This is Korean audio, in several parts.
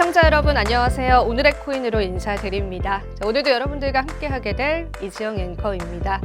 시청자 여러분 안녕하세요. 오늘의 코인으로 인사드립니다. 오늘도 여러분들과 함께하게 될 이지영 앵커입니다.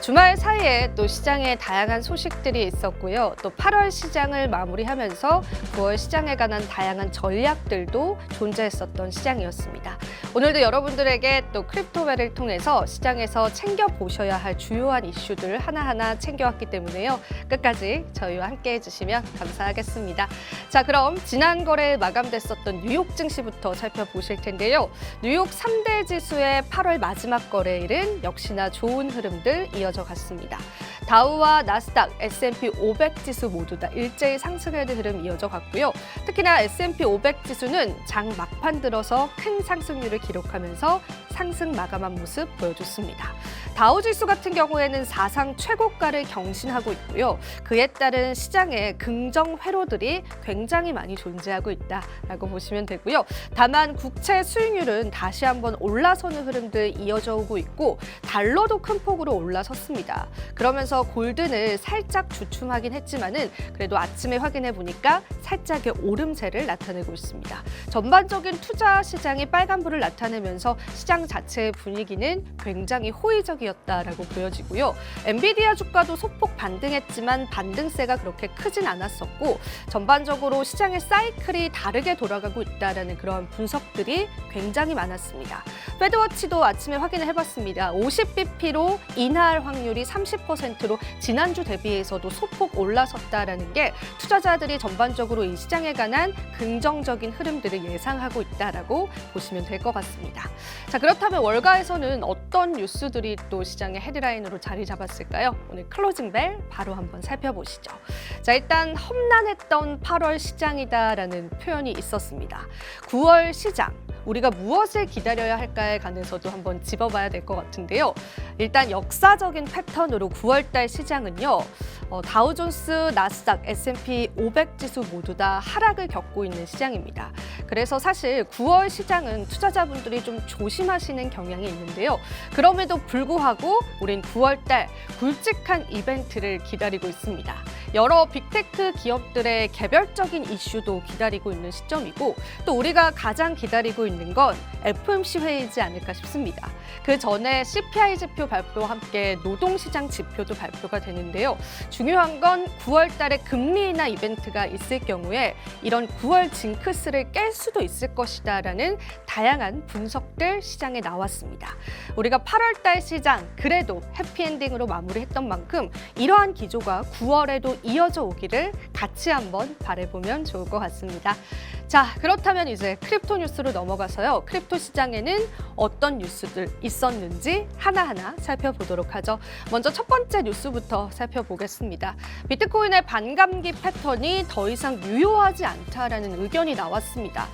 주말 사이에 또 시장에 다양한 소식들이 있었고요. 또 8월 시장을 마무리하면서 9월 시장에 관한 다양한 전략들도 존재했었던 시장이었습니다. 오늘도 여러분들에게 또 크립토매를 통해서 시장에서 챙겨보셔야 할 주요한 이슈들 하나하나 챙겨왔기 때문에요. 끝까지 저희와 함께 해주시면 감사하겠습니다. 자, 그럼 지난 거래일 마감됐었던 뉴욕 증시부터 살펴보실 텐데요. 뉴욕 3대 지수의 8월 마지막 거래일은 역시나 좋은 흐름들 이어져 갔습니다. 다우와 나스닥, S&P 500 지수 모두 다 일제히 상승의 흐름 이어져 갔고요. 특히나 S&P 500 지수는 장 막판 들어서 큰 상승률을 기록하면서 상승 마감한 모습 보여줬습니다. 다우 지수 같은 경우에는 사상 최고가를 경신하고 있고요. 그에 따른 시장의 긍정 회로들이 굉장히 많이 존재하고 있다라고 보시면 되고요. 다만 국채 수익률은 다시 한번 올라서는 흐름들 이어져 오고 있고 달러도 큰 폭으로 올라섰습니다. 그러면서 골든을 살짝 주춤하긴 했지만은 그래도 아침에 확인해 보니까 살짝의 오름세를 나타내고 있습니다. 전반적인 투자 시장이 빨간불을 나타내면서 시장 자체의 분위기는 굉장히 호의적이었다라고 보여지고요. 엔비디아 주가도 소폭 반등했지만 반등세가 그렇게 크진 않았었고 전반적으로 시장의 사이클이 다르게 돌아가고 있다라는 그런 분석들이 굉장히 많았습니다. 페드워치도 아침에 확인을 해봤습니다. 50bp로 인하할 확률이 30%로 지난주 대비해서도 소폭 올라섰다라는 게 투자자들이 전반적으로 이 시장에 관한 긍정적인 흐름들을 예상하고 있다라고 보시면 될 것 같습니다. 자, 그렇다면 월가에서는 어떤 뉴스들이 또 시장의 헤드라인으로 자리 잡았을까요? 오늘 클로징벨 바로 한번 살펴보시죠. 자, 일단 험난했던 8월 시장이다라는 표현이 있었습니다. 9월 시장. 우리가 무엇을 기다려야 할까에 관해서도 한번 짚어봐야 될 것 같은데요. 일단 역사적인 패턴으로 9월달 시장은요. 다우존스, 나스닥, S&P 500 지수 모두 다 하락을 겪고 있는 시장입니다. 그래서 사실 9월 시장은 투자자분들이 좀 조심하시는 경향이 있는데요. 그럼에도 불구하고 우린 9월달 굵직한 이벤트를 기다리고 있습니다. 여러 빅테크 기업들의 개별적인 이슈도 기다리고 있는 시점이고 또 우리가 가장 기다리고 있는 건 FOMC 회의이지 않을까 싶습니다. 그 전에 CPI 지표 발표와 함께 노동시장 지표도 발표가 되는데요. 중요한 건 9월 달에 금리 인하 이벤트가 있을 경우에 이런 9월 징크스를 깰 수도 있을 것이다라는 다양한 분석들 시장에 나왔습니다. 우리가 8월 달 시장 그래도 해피엔딩으로 마무리했던 만큼 이러한 기조가 9월에도 이어져 오기를 같이 한번 바라보면 좋을 것 같습니다. 자, 그렇다면 이제 크립토 뉴스로 넘어가서요. 크립토 시장에는 어떤 뉴스들 있었는지 하나하나 살펴보도록 하죠. 먼저 첫 번째 뉴스부터 살펴보겠습니다. 비트코인의 반감기 패턴이 더 이상 유효하지 않다라는 의견이 나왔습니다.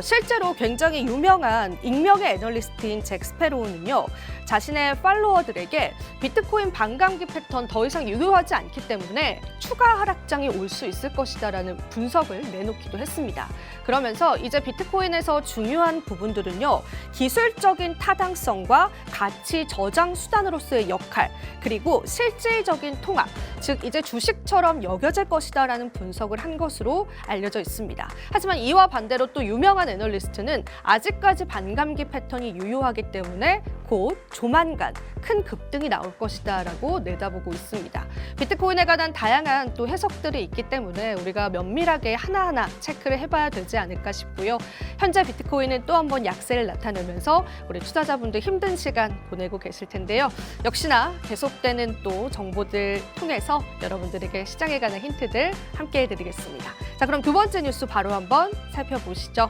실제로 굉장히 유명한 익명의 애널리스트인 잭 스페로우는요. 자신의 팔로워들에게 비트코인 반감기 패턴 더 이상 유효하지 않기 때문에 추가 하락장이 올 수 있을 것이다라는 분석을 내놓기도 했습니다. 그러면서 이제 비트코인에서 중요한 부분들은요. 기술적인 타당성과 가치 저장 수단으로서의 역할, 그리고 실질적인 통합, 즉 이제 주식처럼 여겨질 것이다라는 분석을 한 것으로 알려져 있습니다. 하지만 이와 반대로 또 유명한 애널리스트는 아직까지 반감기 패턴이 유효하기 때문에 곧 조만간 큰 급등이 나올 것이다라고 내다보고 있습니다. 비트코인에 관한 다양한 또 해석들이 있기 때문에 우리가 면밀하게 하나하나 체크를 해봐야 되지 않을까 싶고요. 현재 비트코인은 또 한 번 약세를 나타내면서 우리 투자자분들 힘든 시간 보내고 계실 텐데요. 역시나 계속되는 또 정보들 통해서 여러분들에게 시장에 관한 힌트들 함께 해드리겠습니다. 자, 그럼 두 번째 뉴스 바로 한번 살펴보시죠.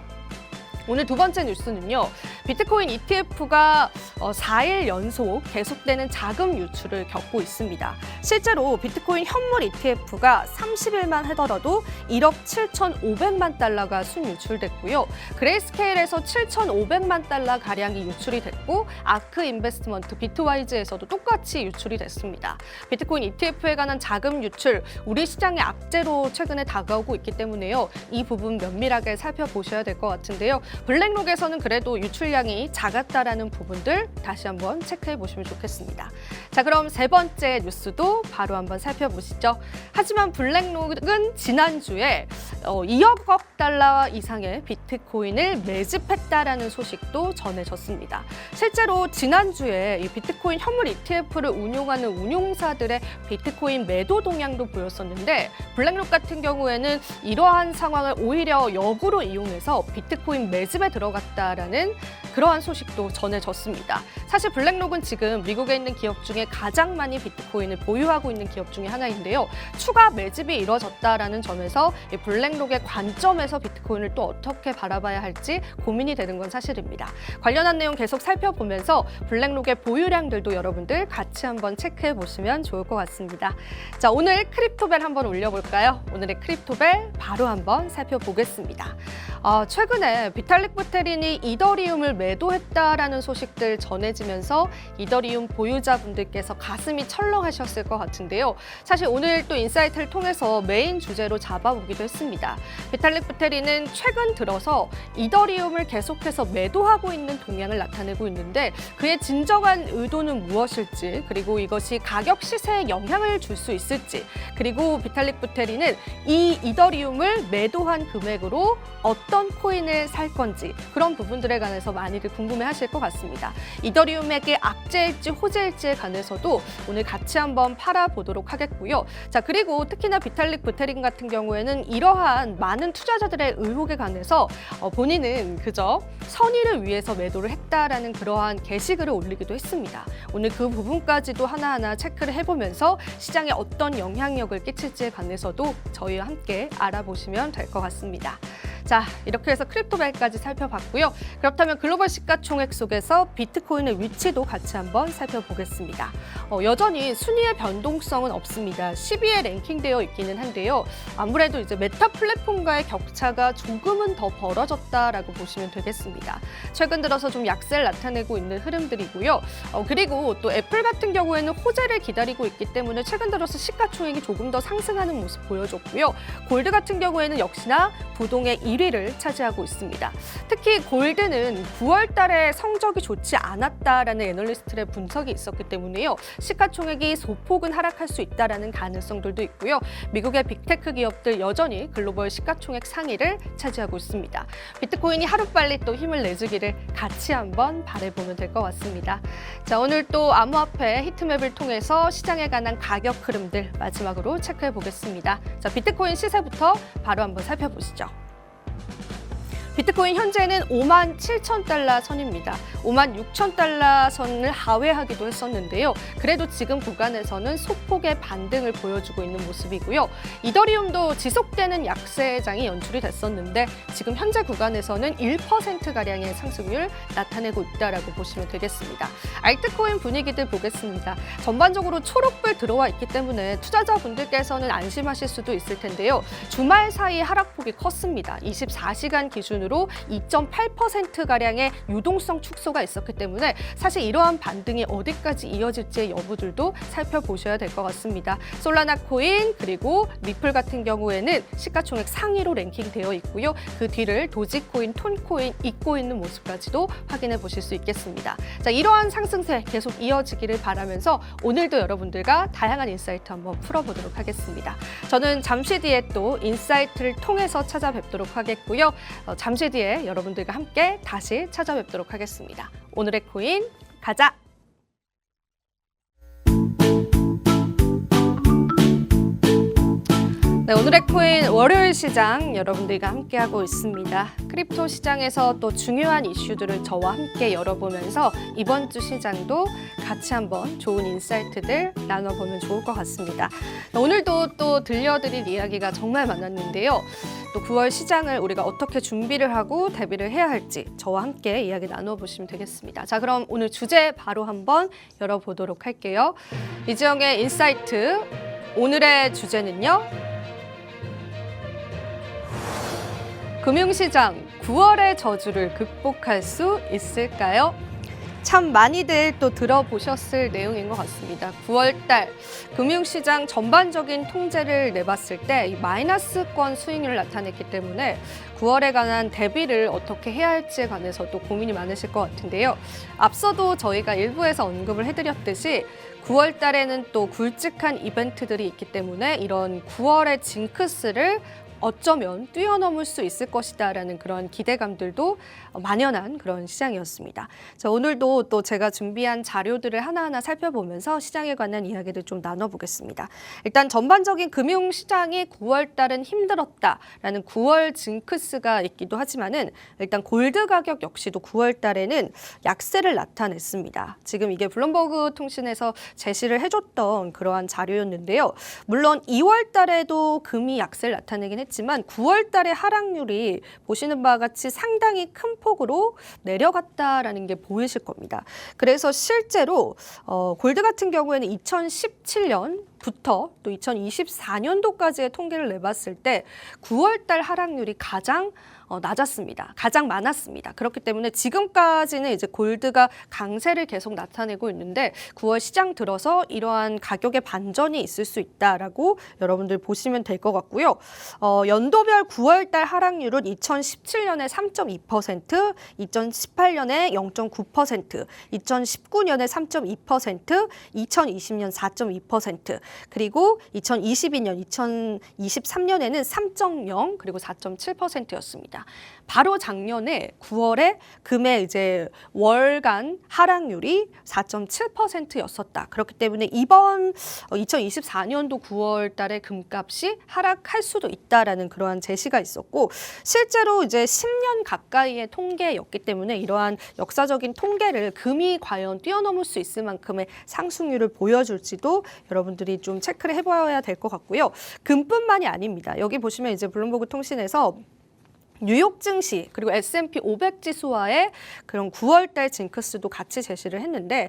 오늘 두 번째 뉴스는요. 비트코인 ETF가 4일 연속 계속되는 자금 유출을 겪고 있습니다. 실제로 비트코인 현물 ETF가 30일만 하더라도 1억 7,500만 달러가 순유출됐고요. 그레이스케일에서 7,500만 달러 가량이 유출이 됐고 아크 인베스트먼트 비트와이즈에서도 똑같이 유출이 됐습니다. 비트코인 ETF에 관한 자금 유출, 우리 시장의 악재로 최근에 다가오고 있기 때문에요. 이 부분 면밀하게 살펴보셔야 될 것 같은데요. 블랙록에서는 그래도 유출량이 작았다라는 부분들 다시 한번 체크해 보시면 좋겠습니다. 자, 그럼 세 번째 뉴스도 바로 한번 살펴보시죠. 하지만 블랙록은 지난주에 2억 달러 이상의 비트코인을 매집했다라는 소식도 전해졌습니다. 실제로 지난주에 이 비트코인 현물 ETF를 운용하는 운용사들의 비트코인 매도 동향도 보였었는데 블랙록 같은 경우에는 이러한 상황을 오히려 역으로 이용해서 비트코인 매집에 들어갔다라는 그러한 소식도 전해졌습니다. 사실 블랙록은 지금 미국에 있는 기업 중에 가장 많이 비트코인을 보유하고 있는 기업 중에 하나인데요. 추가 매집이 이뤄졌다라는 점에서 이 블랙록의 관점에서 비트코인을 또 어떻게 바라봐야 할지 고민이 되는 건 사실입니다. 관련한 내용 계속 살펴보면서 블랙록의 보유량들도 여러분들 같이 한번 체크해 보시면 좋을 것 같습니다. 자, 오늘 크립토벨 한번 올려볼까요? 오늘의 크립토벨 바로 한번 살펴보겠습니다. 최근에 비탈릭 부테린이 이더리움을 매도했다라는 소식들 전해지면서 이더리움 보유자분들께서 가슴이 철렁하셨을 것 같은데요. 사실 오늘 또 인사이트를 통해서 메인 주제로 잡아보기도 했습니다. 비탈릭 부테린은 최근 들어서 이더리움을 계속해서 매도하고 있는 동향을 나타내고 있는데 그의 진정한 의도는 무엇일지, 그리고 이것이 가격 시세에 영향을 줄 수 있을지, 그리고 비탈릭 부테린은 이 이더리움을 매도한 금액으로 어떤 코인을 살 건지 그런 부분들에 관해서 많이들 궁금해하실 것 같습니다. 이더리움에게 악재일지 호재일지에 관해서도 오늘 같이 한번 팔아보도록 하겠고요. 자, 그리고 특히나 비탈릭 부테린 같은 경우에는 이러한 많은 투자자들의 의혹에 관해서 본인은 그저 선의를 위해서 매도를 했다라는 그러한 게시글을 올리기도 했습니다. 오늘 그 부분까지도 하나하나 체크를 해보면서 시장에 어떤 영향력을 끼칠지에 관해서도 저희와 함께 알아보시면 될 것 같습니다. 자, 이렇게 해서 크립토벨까지 살펴봤고요. 그렇다면 글로벌 시가총액 속에서 비트코인의 위치도 같이 한번 살펴보겠습니다. 여전히 순위의 변동성은 없습니다. 10위에 랭킹되어 있기는 한데요. 아무래도 이제 메타 플랫폼과의 격차가 조금은 더 벌어졌다라고 보시면 되겠습니다. 최근 들어서 좀 약세를 나타내고 있는 흐름들이고요. 그리고 또 애플 같은 경우에는 호재를 기다리고 있기 때문에 최근 들어서 시가총액이 조금 더 상승하는 모습 보여줬고요. 골드 같은 경우에는 역시나 부동의 1위를 차지하고 있습니다. 특히 골드는 9월 달에 성적이 좋지 않았다라는 애널리스트의 분석이 있었기 때문에요. 시가총액이 소폭은 하락할 수 있다라는 가능성들도 있고요. 미국의 빅테크 기업들 여전히 글로벌 시가총액 상위를 차지하고 있습니다. 비트코인이 하루빨리 또 힘을 내주기를 같이 한번 바라보면 될 것 같습니다. 자, 오늘 또 암호화폐 히트맵을 통해서 시장에 관한 가격 흐름들 마지막으로 체크해 보겠습니다. 자, 비트코인 시세부터 바로 한번 살펴보시죠. 비트코인 현재는 57,000달러 선입니다. 56,000달러 선을 하회하기도 했었는데요. 그래도 지금 구간에서는 소폭의 반등을 보여주고 있는 모습이고요. 이더리움도 지속되는 약세장이 연출이 됐었는데 지금 현재 구간에서는 1%가량의 상승률 나타내고 있다라고 보시면 되겠습니다. 알트코인 분위기들 보겠습니다. 전반적으로 초록불 들어와 있기 때문에 투자자분들께서는 안심하실 수도 있을 텐데요. 주말 사이 하락폭이 컸습니다. 24시간 기준으로 2.8%가량의 유동성 축소가 있었기 때문에 사실 이러한 반등이 어디까지 이어질지의 여부들도 살펴보셔야 될 것 같습니다. 솔라나 코인 그리고 리플 같은 경우에는 시가총액 상위로 랭킹되어 있고요. 그 뒤를 도지코인, 톤코인 잇고 있는 모습까지도 확인해 보실 수 있겠습니다. 자, 이러한 상승세 계속 이어지기를 바라면서 오늘도 여러분들과 다양한 인사이트 한번 풀어보도록 하겠습니다. 저는 잠시 뒤에 또 인사이트를 통해서 찾아뵙도록 하겠고요. 잠시 뒤에 여러분들과 함께 다시 찾아뵙도록 하겠습니다. 오늘의 코인 가자! 네, 오늘의 코인 월요일 시장 여러분들과 함께하고 있습니다. 크립토 시장에서 또 중요한 이슈들을 저와 함께 열어보면서 이번 주 시장도 같이 한번 좋은 인사이트들 나눠보면 좋을 것 같습니다. 오늘도 또 들려드릴 이야기가 정말 많았는데요. 또 9월 시장을 우리가 어떻게 준비를 하고 대비를 해야 할지 저와 함께 이야기 나눠보시면 되겠습니다. 자, 그럼 오늘 주제 바로 한번 열어보도록 할게요. 이지영의 인사이트 오늘의 주제는요. 금융시장 9월의 저주를 극복할 수 있을까요? 참 많이들 또 들어보셨을 내용인 것 같습니다. 9월 달 금융시장 전반적인 통제를 내봤을 때 이 마이너스권 수익률을 나타냈기 때문에 9월에 관한 대비를 어떻게 해야 할지에 관해서 또 고민이 많으실 것 같은데요. 앞서도 저희가 일부에서 언급을 해드렸듯이 9월 달에는 또 굵직한 이벤트들이 있기 때문에 이런 9월의 징크스를 어쩌면 뛰어넘을 수 있을 것이다라는 그런 기대감들도 만연한 그런 시장이었습니다. 자, 오늘도 또 제가 준비한 자료들을 하나하나 살펴보면서 시장에 관한 이야기를 좀 나눠보겠습니다. 일단 전반적인 금융시장이 9월 달은 힘들었다라는 9월 징크스가 있기도 하지만은 일단 골드 가격 역시도 9월 달에는 약세를 나타냈습니다. 지금 이게 블룸버그 통신에서 제시를 해줬던 그러한 자료였는데요. 물론 2월 달에도 금이 약세를 나타내긴 했지만 9월 달의 하락률이 보시는 바와 같이 상당히 큰 폭으로 내려갔다라는 게 보이실 겁니다. 그래서 실제로 골드 같은 경우에는 2017년부터 또 2024년도까지의 통계를 내봤을 때 9월 달 하락률이 가장 낮았습니다. 가장 많았습니다. 그렇기 때문에 지금까지는 이제 골드가 강세를 계속 나타내고 있는데 9월 시장 들어서 이러한 가격의 반전이 있을 수 있다라고 여러분들 보시면 될 것 같고요. 연도별 9월 달 하락률은 2017년에 3.2%, 2018년에 0.9%, 2019년에 3.2%, 2020년 4.2%, 그리고 2022년, 2023년에는 3.0 그리고 4.7%였습니다. 바로 작년에 9월에 금의 이제 월간 하락률이 4.7%였었다. 그렇기 때문에 이번 2024년도 9월 달에 금값이 하락할 수도 있다라는 그러한 제시가 있었고 실제로 이제 10년 가까이의 통계였기 때문에 이러한 역사적인 통계를 금이 과연 뛰어넘을 수 있을 만큼의 상승률을 보여줄지도 여러분들이 좀 체크를 해봐야 될 것 같고요. 금뿐만이 아닙니다. 여기 보시면 이제 블룸버그 통신에서 뉴욕 증시 그리고 S&P 500 지수와의 그런 9월 달 징크스도 같이 제시를 했는데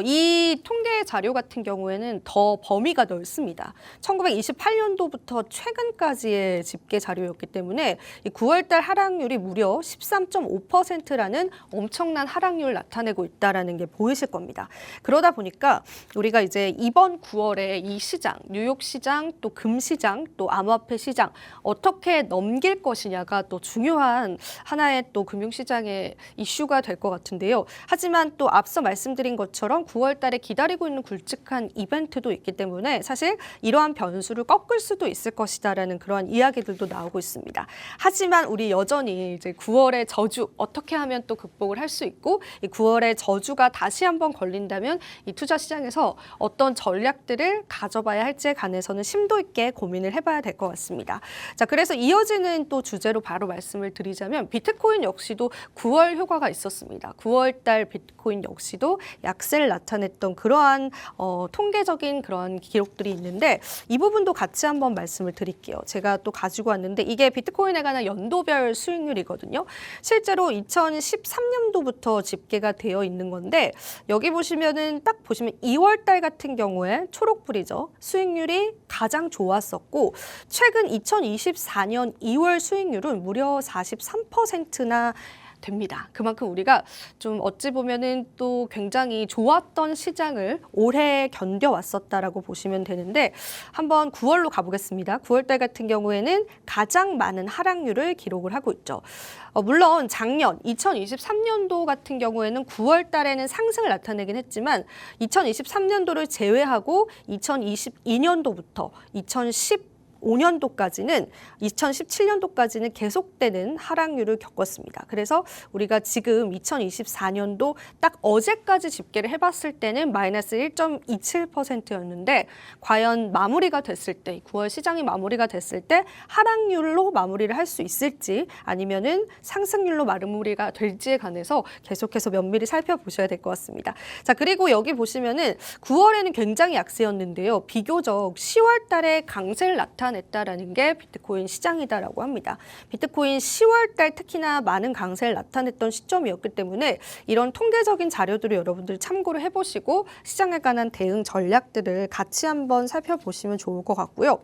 이 통계 자료 같은 경우에는 더 범위가 넓습니다. 1928년도부터 최근까지의 집계 자료였기 때문에 이 9월 달 하락률이 무려 13.5%라는 엄청난 하락률을 나타내고 있다라는 게 보이실 겁니다. 그러다 보니까 우리가 이제 이번 9월에 이 시장, 뉴욕 시장, 또 금 시장, 또 암호화폐 시장 어떻게 넘길 것이냐가 또 중요한 하나의 또 금융시장의 이슈가 될 것 같은데요. 하지만 또 앞서 말씀드린 것처럼 9월 달에 기다리고 있는 굵직한 이벤트도 있기 때문에 사실 이러한 변수를 꺾을 수도 있을 것이다라는 그러한 이야기들도 나오고 있습니다. 하지만 우리 여전히 이제 9월의 저주 어떻게 하면 또 극복을 할 수 있고 이 9월의 저주가 다시 한번 걸린다면 이 투자 시장에서 어떤 전략들을 가져봐야 할지에 관해서는 심도 있게 고민을 해봐야 될 것 같습니다. 자, 그래서 이어지는 또 주제로 바로 말씀을 드리자면 비트코인 역시도 9월 효과가 있었습니다. 9월 달 비트코인 역시도 약세를 나타냈던 그러한 통계적인 그러한 기록들이 있는데 이 부분도 같이 한번 말씀을 드릴게요. 제가 또 가지고 왔는데 이게 비트코인에 관한 연도별 수익률이거든요. 실제로 2013년도부터 집계가 되어 있는 건데 여기 보시면은 딱 보시면 2월 달 같은 경우에 초록불이죠. 수익률이 가장 좋았었고 최근 2024년 2월 수익률은 무려 43%나 됩니다. 그만큼 우리가 좀 어찌 보면은 또 굉장히 좋았던 시장을 오래 견뎌왔었다라고 보시면 되는데 한번 9월로 가보겠습니다. 9월 달 같은 경우에는 가장 많은 하락률을 기록을 하고 있죠. 물론 작년 2023년도 같은 경우에는 9월 달에는 상승을 나타내긴 했지만 2023년도를 제외하고 2022년도부터 2017년도까지는 계속되는 하락률을 겪었습니다. 그래서 우리가 지금 2024년도 딱 어제까지 집계를 해봤을 때는 마이너스 1.27%였는데 과연 마무리가 됐을 때 9월 시장이 마무리가 됐을 때 하락률로 마무리를 할 수 있을지 아니면은 상승률로 마무리가 될지에 관해서 계속해서 면밀히 살펴보셔야 될 것 같습니다. 자, 그리고 여기 보시면은 9월에는 굉장히 약세였는데요. 비교적 10월 달에 강세를 나타냈다라는 게 비트코인 시장이다라고 합니다. 비트코인 10월 달 특히나 많은 강세를 나타냈던 시점이었기 때문에 이런 통계적인 자료들을 여러분들 참고를 해보시고 시장에 관한 대응 전략들을 같이 한번 살펴보시면 좋을 것 같고요.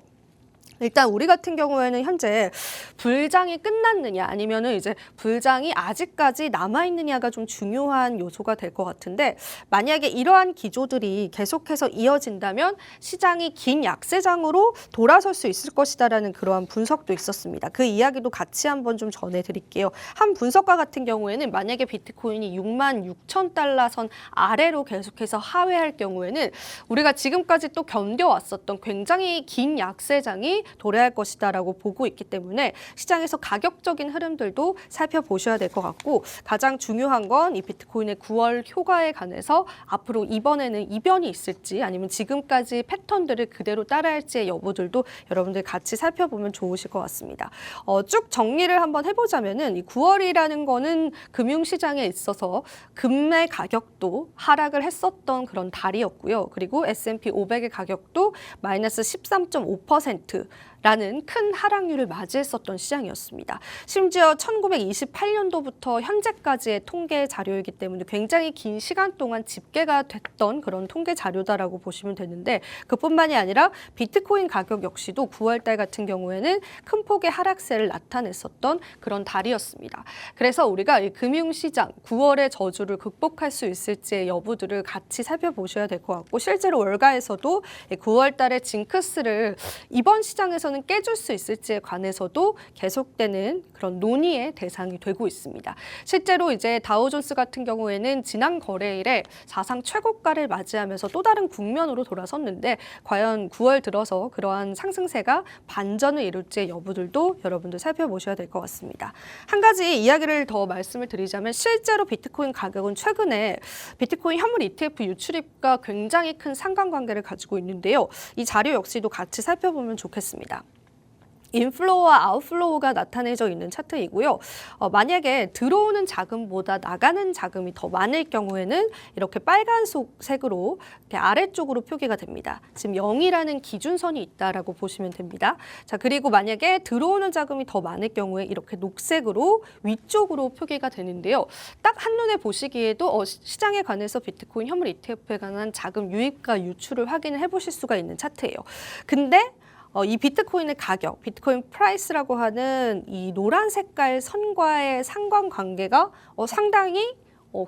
일단 우리 같은 경우에는 현재 불장이 끝났느냐 아니면은 이제 불장이 아직까지 남아있느냐가 좀 중요한 요소가 될 것 같은데, 만약에 이러한 기조들이 계속해서 이어진다면 시장이 긴 약세장으로 돌아설 수 있을 것이다라는 그러한 분석도 있었습니다. 그 이야기도 같이 한번 좀 전해드릴게요. 한 분석가 같은 경우에는 만약에 비트코인이 66,000달러 선 아래로 계속해서 하회할 경우에는 우리가 지금까지 또 견뎌왔었던 굉장히 긴 약세장이 도래할 것이다라고 보고 있기 때문에 시장에서 가격적인 흐름들도 살펴보셔야 될 것 같고, 가장 중요한 건 이 비트코인의 9월 효과에 관해서 앞으로 이번에는 이변이 있을지 아니면 지금까지 패턴들을 그대로 따라할지의 여부들도 여러분들 같이 살펴보면 좋으실 것 같습니다. 쭉 정리를 한번 해보자면은 이 9월이라는 거는 금융시장에 있어서 금의 가격도 하락을 했었던 그런 달이었고요. 그리고 S&P 500의 가격도 마이너스 13.5% 라는 큰 하락률을 맞이했었던 시장이었습니다. 심지어 1928년도부터 현재까지의 통계 자료이기 때문에 굉장히 긴 시간 동안 집계가 됐던 그런 통계 자료다라고 보시면 되는데, 그뿐만이 아니라 비트코인 가격 역시도 9월달 같은 경우에는 큰 폭의 하락세를 나타냈었던 그런 달이었습니다. 그래서 우리가 이 금융시장 9월의 저주를 극복할 수 있을지의 여부들을 같이 살펴보셔야 될 것 같고, 실제로 월가에서도 9월달의 징크스를 이번 시장에서는 깨줄 수 있을지에 관해서도 계속되는 그런 논의의 대상이 되고 있습니다. 실제로 이제 다우존스 같은 경우에는 지난 거래일에 사상 최고가를 맞이하면서 또 다른 국면으로 돌아섰는데, 과연 9월 들어서 그러한 상승세가 반전을 이룰지의 여부들도 여러분들 살펴보셔야 될 것 같습니다. 한 가지 이야기를 더 말씀을 드리자면, 실제로 비트코인 가격은 최근에 비트코인 현물 ETF 유출입과 굉장히 큰 상관관계를 가지고 있는데요. 이 자료 역시도 같이 살펴보면 좋겠습니다. 인플로우와 아웃플로우가 나타내져 있는 차트이고요. 만약에 들어오는 자금보다 나가는 자금이 더 많을 경우에는 이렇게 빨간색으로 이렇게 아래쪽으로 표기가 됩니다. 지금 0이라는 기준선이 있다라고 보시면 됩니다. 자, 그리고 만약에 들어오는 자금이 더 많을 경우에 이렇게 녹색으로 위쪽으로 표기가 되는데요. 딱 한눈에 보시기에도 시장에 관해서 비트코인 현물 ETF에 관한 자금 유입과 유출을 확인을 해보실 수가 있는 차트예요. 근데 이 비트코인의 가격, 비트코인 프라이스라고 하는 이 노란 색깔 선과의 상관관계가 상당히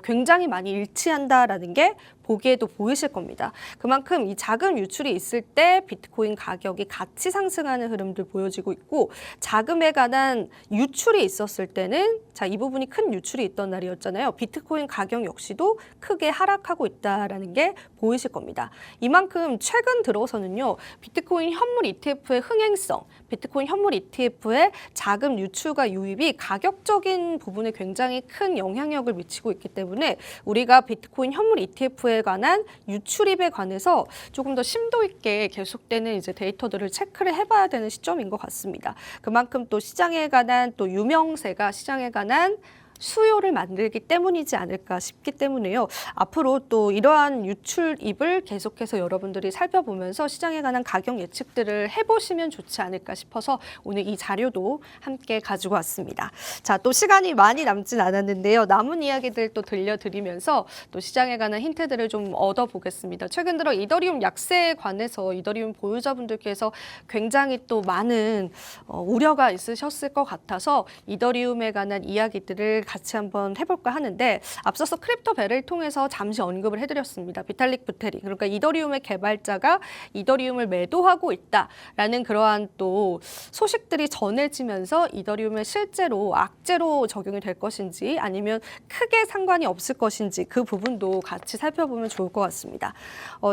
굉장히 많이 일치한다라는 게 보기에도 보이실 겁니다. 그만큼 이 자금 유출이 있을 때 비트코인 가격이 같이 상승하는 흐름들 보여지고 있고, 자금에 관한 유출이 있었을 때는 이 부분이 큰 유출이 있던 날이었잖아요. 비트코인 가격 역시도 크게 하락하고 있다라는 게 보이실 겁니다. 이만큼 최근 들어서는요, 비트코인 현물 ETF의 흥행성, 비트코인 현물 ETF의 자금 유출과 유입이 가격적인 부분에 굉장히 큰 영향력을 미치고 있기 때문에 우리가 비트코인 현물 ETF에 관한 유출입에 관해서 조금 더 심도 있게 계속되는 이제 데이터들을 체크를 해봐야 되는 시점인 것 같습니다. 그만큼 또 시장에 관한 또 유명세가 시장에 관한 수요를 만들기 때문이지 않을까 싶기 때문에요. 앞으로 또 이러한 유출입을 계속해서 여러분들이 살펴보면서 시장에 관한 가격 예측들을 해보시면 좋지 않을까 싶어서 오늘 이 자료도 함께 가지고 왔습니다. 자, 또 시간이 많이 남진 않았는데요. 남은 이야기들 또 들려드리면서 또 시장에 관한 힌트들을 좀 얻어보겠습니다. 최근 들어 이더리움 약세에 관해서 이더리움 보유자분들께서 굉장히 또 많은 우려가 있으셨을 것 같아서 이더리움에 관한 이야기들을 같이 한번 해볼까 하는데, 앞서서 크립토벨을 통해서 잠시 언급을 해드렸습니다. 비탈릭 부테린, 그러니까 이더리움의 개발자가 이더리움을 매도하고 있다라는 그러한 또 소식들이 전해지면서 이더리움에 실제로 악재로 적용이 될 것인지 아니면 크게 상관이 없을 것인지 그 부분도 같이 살펴보면 좋을 것 같습니다.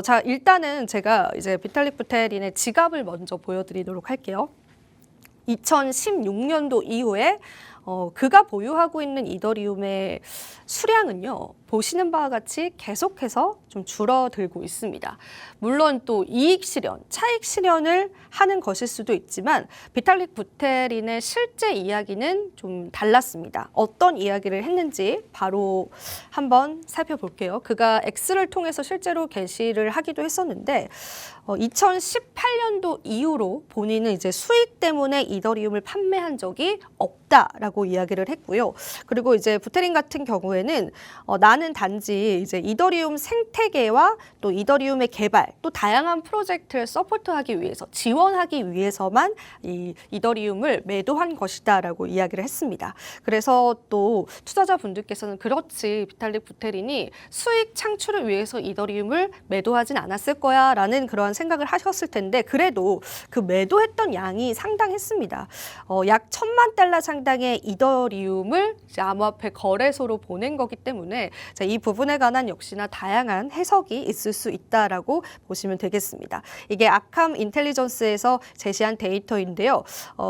자, 일단은 제가 이제 비탈릭 부테린의 지갑을 먼저 보여드리도록 할게요. 2016년도 이후에 그가 보유하고 있는 이더리움의 수량은요, 보시는 바와 같이 계속해서 좀 줄어들고 있습니다. 물론 또 이익 실현, 차익 실현을 하는 것일 수도 있지만 비탈릭 부테린의 실제 이야기는 좀 달랐습니다. 어떤 이야기를 했는지 바로 한번 살펴볼게요. 그가 X를 통해서 실제로 게시를 하기도 했었는데 2018년도 이후로 본인은 이제 수익 때문에 이더리움을 판매한 적이 없다라고 이야기를 했고요. 그리고 이제 부테린 같은 경우에는 나는 단지 이제 이더리움 생태 생태계와 또 이더리움의 개발, 또 다양한 프로젝트를 서포트하기 위해서, 지원하기 위해서만 이 이더리움을 매도한 것이다라고 이야기를 했습니다. 그래서 또 투자자분들께서는 그렇지, 비탈릭 부테린이 수익 창출을 위해서 이더리움을 매도하진 않았을 거야 라는 그러한 생각을 하셨을 텐데, 그래도 그 매도했던 양이 상당했습니다. 약 1,000만 달러 상당의 이더리움을 이제 암호화폐 거래소로 보낸 거기 때문에 이 부분에 관한 역시나 다양한 해석이 있을 수 있다라고 보시면 되겠습니다. 이게 아캄 인텔리전스에서 제시한 데이터인데요.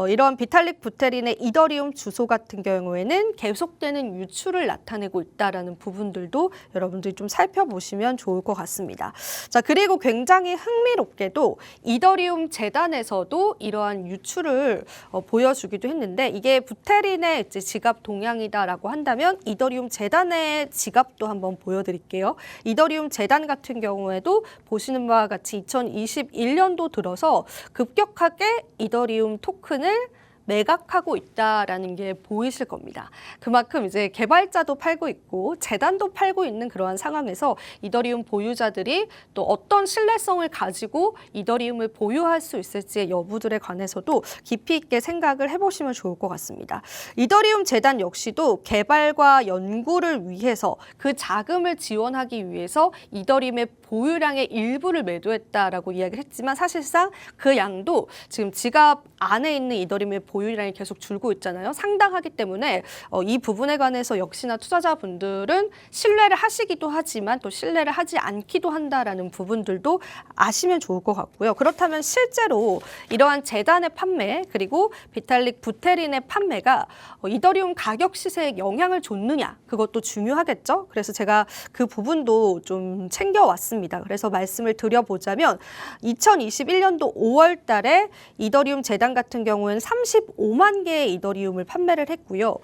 이런 비탈릭 부테린의 이더리움 주소 같은 경우에는 계속되는 유출을 나타내고 있다라는 부분들도 여러분들이 좀 살펴보시면 좋을 것 같습니다. 자, 그리고 굉장히 흥미롭게도 이더리움 재단에서도 이러한 유출을 보여주기도 했는데, 이게 부테린의 이제 지갑 동향이다라고 한다면 이더리움 재단의 지갑도 한번 보여드릴게요. 이더리움 재단 같은 경우에도 보시는 바와 같이 2021년도 들어서 급격하게 이더리움 토큰을 매각하고 있다라는 게 보이실 겁니다. 그만큼 이제 개발자도 팔고 있고 재단도 팔고 있는 그러한 상황에서 이더리움 보유자들이 또 어떤 신뢰성을 가지고 이더리움을 보유할 수 있을지의 여부들에 관해서도 깊이 있게 생각을 해보시면 좋을 것 같습니다. 이더리움 재단 역시도 개발과 연구를 위해서 그 자금을 지원하기 위해서 이더리움의 보유량의 일부를 매도했다라고 이야기를 했지만, 사실상 그 양도 지금 지갑 안에 있는 이더리움의 보유량이 계속 줄고 있잖아요. 상당하기 때문에 이 부분에 관해서 역시나 투자자분들은 신뢰를 하시기도 하지만 또 신뢰를 하지 않기도 한다라는 부분들도 아시면 좋을 것 같고요. 그렇다면 실제로 이러한 재단의 판매, 그리고 비탈릭 부테린의 판매가 이더리움 가격 시세에 영향을 줬느냐, 그것도 중요하겠죠. 그래서 제가 그 부분도 좀 챙겨왔습니다. 그래서 말씀을 드려보자면 2021년도 5월 달에 이더리움 재단 같은 경우에는 35만 개의 이더리움을 판매를 했고요.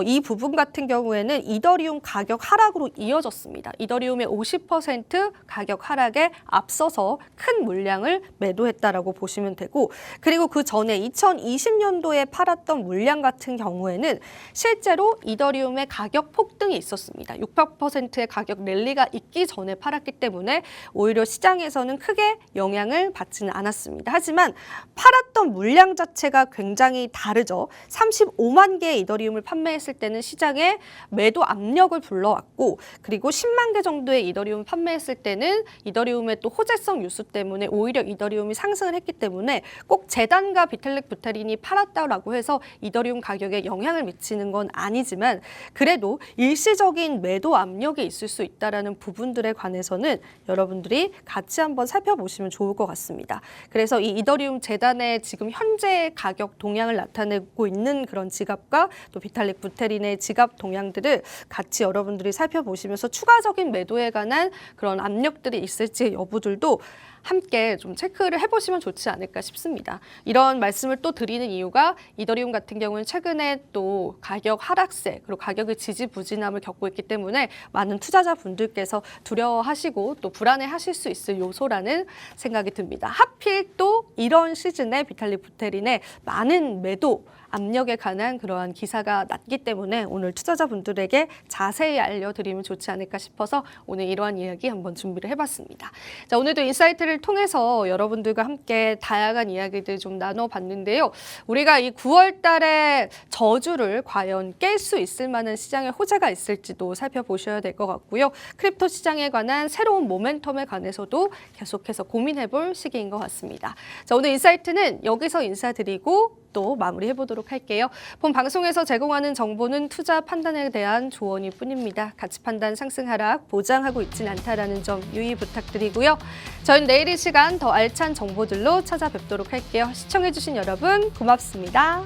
이 부분 같은 경우에는 이더리움 가격 하락으로 이어졌습니다. 이더리움의 50% 가격 하락에 앞서서 큰 물량을 매도했다라고 보시면 되고, 그리고 그 전에 2020년도에 팔았던 물량 같은 경우에는 실제로 이더리움의 가격 폭등이 있었습니다. 600%의 가격 랠리가 있기 전에 팔았기 때문에 오히려 시장에서는 크게 영향을 받지는 않았습니다. 하지만 팔았던 물량 자체가 굉장히 다르죠. 35만 개의 이더리움을 판매했을 때는 시장에 매도 압력을 불러왔고, 그리고 10만 개 정도의 이더리움을 판매했을 때는 이더리움의 또 호재성 뉴스 때문에 오히려 이더리움이 상승을 했기 때문에 꼭 재단과 비탈릭 부테린이 팔았다라고 해서 이더리움 가격에 영향을 미치는 건 아니지만, 그래도 일시적인 매도 압력이 있을 수 있다는 부분들에 관해서는 여러분들이 같이 한번 살펴보시면 좋을 것 같습니다. 그래서 이 이더리움 재단의 지금 현재 가격 동향을 나타내고 있는 그런 지갑과 또 비탈릭 부테린의 지갑 동향들을 같이 여러분들이 살펴보시면서 추가적인 매도에 관한 그런 압력들이 있을지 여부들도 함께 좀 체크를 해보시면 좋지 않을까 싶습니다. 이런 말씀을 또 드리는 이유가 이더리움 같은 경우는 최근에 또 가격 하락세, 그리고 가격의 지지부진함을 겪고 있기 때문에 많은 투자자분들께서 두려워하시고 또 불안해하실 수 있을 요소라는 생각이 듭니다. 하필 또 이런 시즌에 비탈릭 부테린의 많은 매도 압력에 관한 그러한 기사가 났기 때문에 오늘 투자자분들에게 자세히 알려드리면 좋지 않을까 싶어서 오늘 이러한 이야기 한번 준비를 해봤습니다. 자, 오늘도 인사이트를 통해서 여러분들과 함께 다양한 이야기들 좀 나눠봤는데요. 우리가 이 9월 달에 저주를 과연 깰 수 있을 만한 시장의 호재가 있을지도 살펴보셔야 될 것 같고요. 크립토 시장에 관한 새로운 모멘텀에 관해서도 계속해서 고민해볼 시기인 것 같습니다. 자, 오늘 인사이트는 여기서 인사드리고 또 마무리해보도록 할게요. 본 방송에서 제공하는 정보는 투자 판단에 대한 조언일 뿐입니다. 가치 판단 상승 하락 보장하고 있진 않다라는 점 유의 부탁드리고요. 저희는 내일 이 시간 더 알찬 정보들로 찾아뵙도록 할게요. 시청해주신 여러분 고맙습니다.